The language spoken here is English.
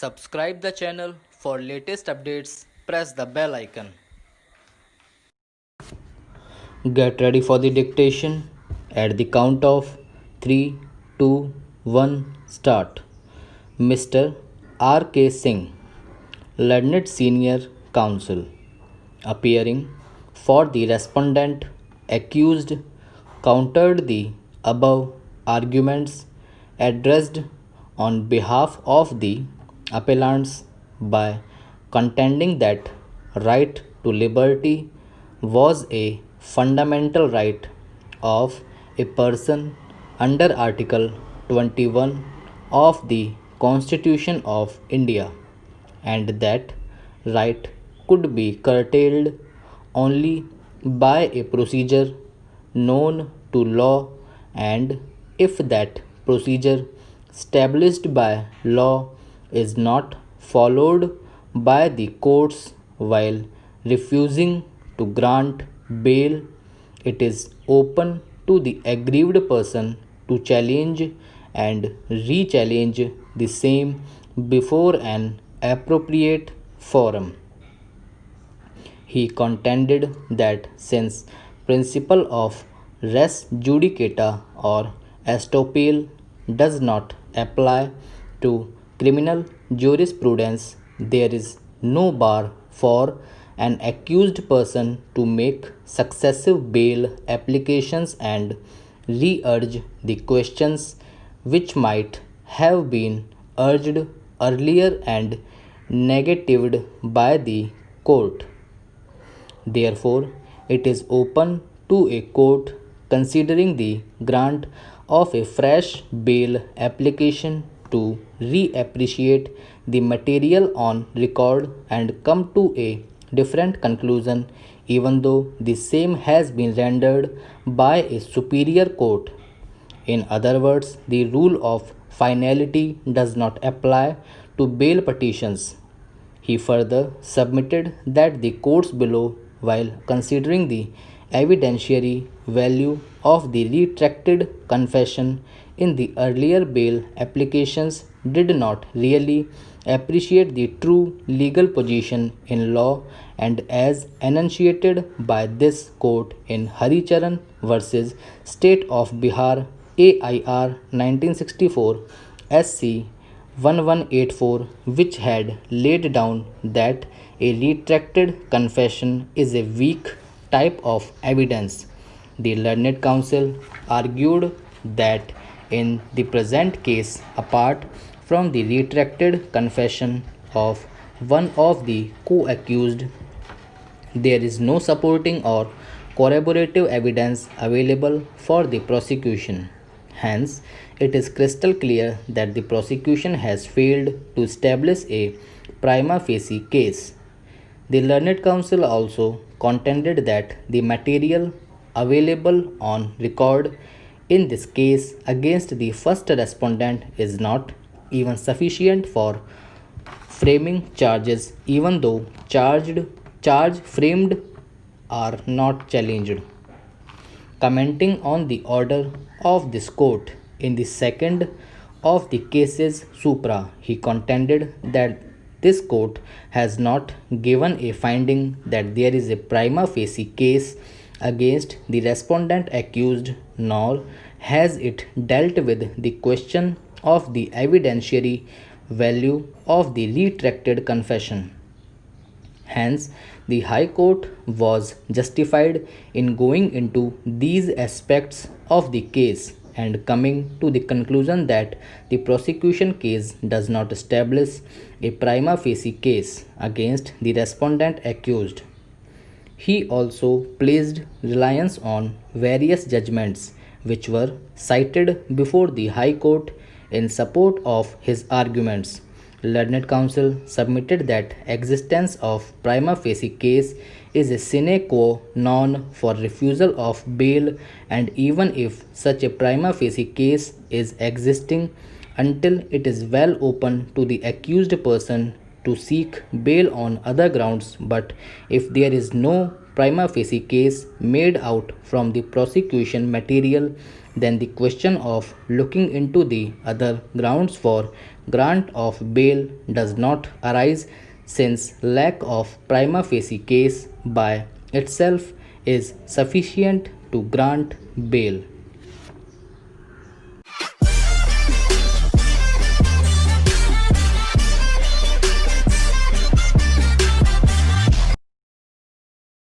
Subscribe the channel for latest updates. Press the bell icon. Get ready for the dictation. At the count of 3, 2, 1, start. Mr. R.K. Singh, Learned Senior Counsel, appearing for the respondent accused, countered the above arguments addressed on behalf of the appellants by contending that right to liberty was a fundamental right of a person under Article 21 of the Constitution of India, and that right could be curtailed only by a procedure known to law, and if that procedure established by law is not followed by the courts while refusing to grant bail, it is open to the aggrieved person to challenge and re-challenge the same before an appropriate forum. He contended that since principle of res judicata or estoppel does not apply to criminal jurisprudence, there is no bar for an accused person to make successive bail applications and re-urge the questions which might have been urged earlier and negatived by the court. Therefore, it is open to a court considering the grant of a fresh bail application to reappreciate the material on record and come to a different conclusion, even though the same has been rendered by a superior court. In other words, the rule of finality does not apply to bail petitions. He further submitted that the courts below, while considering the evidentiary value of the retracted confession in the earlier bail applications, did not really appreciate the true legal position in law, and as enunciated by this court in Haricharan versus State of Bihar AIR 1964 SC 1184, which had laid down that a retracted confession is a weak type of evidence. The learned counsel argued that in the present case, apart from the retracted confession of one of the co-accused, there is no supporting or corroborative evidence available for the prosecution. Hence, it is crystal clear that the prosecution has failed to establish a prima facie case. The learned counsel also contended that the material available on record in this case against the first respondent is not even sufficient for framing charges, even though charge framed are not challenged. Commenting on the order of this court in the second of the cases supra, he contended that this court has not given a finding that there is a prima facie case against the respondent accused, nor has it dealt with the question of the evidentiary value of the retracted confession. Hence, the High Court was justified in going into these aspects of the case and coming to the conclusion that the prosecution case does not establish a prima facie case against the respondent accused. He also placed reliance on various judgments which were cited before the High Court in support of his arguments. Learned counsel submitted that existence of prima facie case is a sine qua non for refusal of bail, and even if such a prima facie case is existing, until it is well open to the accused person to seek bail on other grounds, but if there is no prima facie case made out from the prosecution material, then the question of looking into the other grounds for grant of bail does not arise, since lack of prima facie case by itself is sufficient to grant bail.